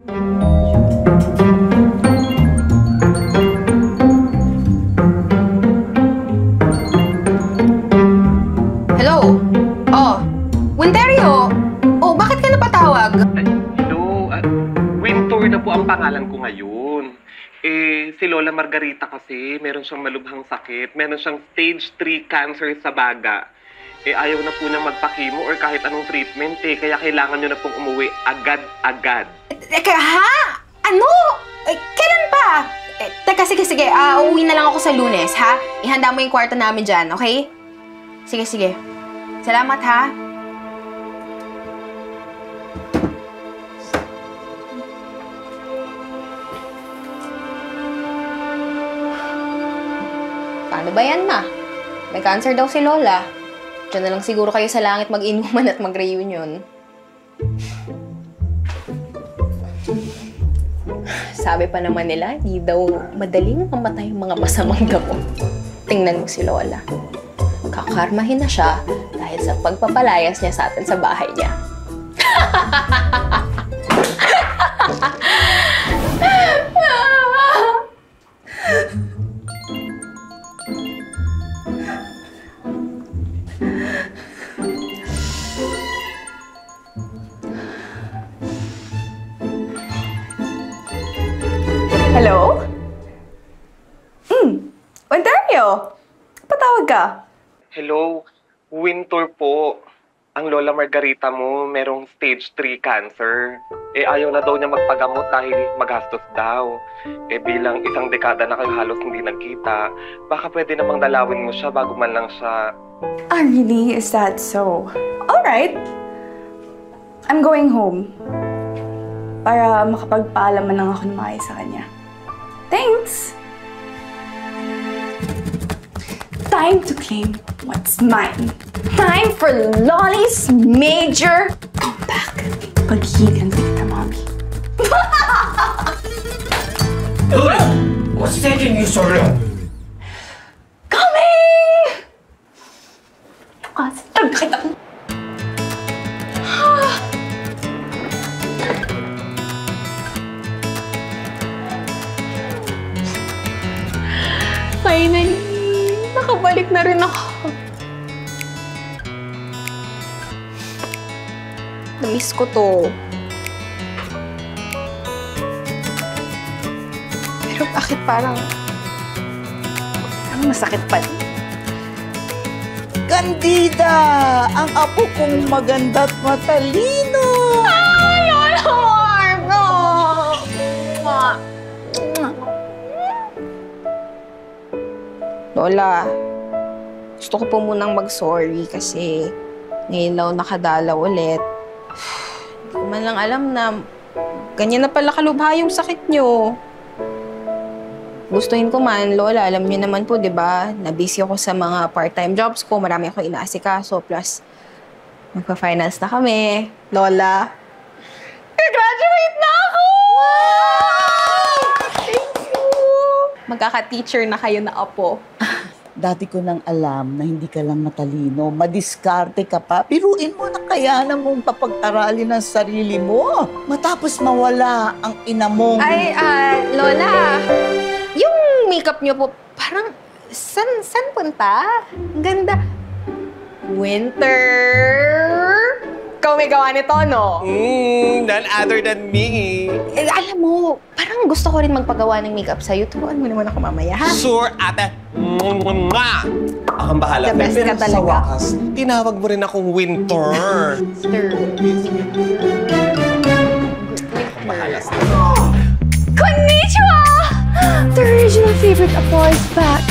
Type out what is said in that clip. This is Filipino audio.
Hello? Oh, Winterio! Oh, bakit ka napatawag? Hello, Winter na po ang pangalan ko ngayon. Si Lola Margarita kasi, meron siyang malubhang sakit. Meron siyang stage 3 cancer sa baga. Ayaw na po niya magpa-chemo or kahit anong treatment kaya kailangan niyo na pong umuwi agad-agad. Teka, ha? Ano? Kailan pa? Teka, sige. Uuwi na lang ako sa Lunes, ha? Ihanda mo yung kwarto namin dyan, okay? Sige. Salamat, ha? Paano ba yan, ma? May cancer daw si Lola. Diyan na lang siguro kayo sa langit mag-inuman at mag-reunion. Sabi pa naman nila, di daw madaling mamatay yung mga masamang gamot. Tingnan mo si Lola. Kakarmahin na siya dahil sa pagpapalayas niya sa atin sa bahay niya. Hello? Ontario? Patawag ka? Hello, Winter po. Ang Lola Margarita mo merong stage 3 cancer. Ayaw na daw niya magpagamot dahil magastos daw. Bilang isang dekada na kayo halos hindi nagkita, baka pwede namang dalawin mo siya bago man lang siya... Ah, really? Is that so? Alright. I'm going home. Para makapagpaalam man lang ako ng maayos sa kanya. Thanks! Time to claim what's mine. Time for Lolly's major comeback. Paghigan kita, Mommy. Lolly! What's taking you so long? Coming! Tag kita. Finally, nakabalik na rin ako. Namiss ko to. Pero bakit parang masakit pa din? Candida! Ang apo kong maganda at matalino! Ay, Lola Margo! Lola, gusto ko po munang mag-sorry kasi ngayon lang nakadalaw ulit. Hindi ko man lang alam na ganyan na pala kalubha yung sakit nyo. Gustuhin ko man, Lola, alam niyo naman po, di ba? Na-busy ako sa mga part-time jobs ko, marami ako inaasikaso, plus magpa-finance na kami. Lola, graduate na ako! Wow! Thank you! Magkaka-teacher na kayo na apo. Dati ko nang alam na hindi ka lang matalino, madiskarte ka pa. Piruin mo na kaya na mong papag-aralin ang sarili mo. Matapos mawala ang ina mong... Ay, Lola, yung makeup niyo po, parang, san punta? Ang ganda. Winter! Ikaw may gawa nito, no? None other than me. Alam mo, parang gusto ko rin magpagawa ng makeup sa'yo. Turuan mo naman ako mamaya, ha? Sure, ate. Akong bahala. The best ka talaga. Sa wakas, tinawag mo rin akong Winter. Akong bahala sa'yo. Konnichiwa! The original favorite apo is back.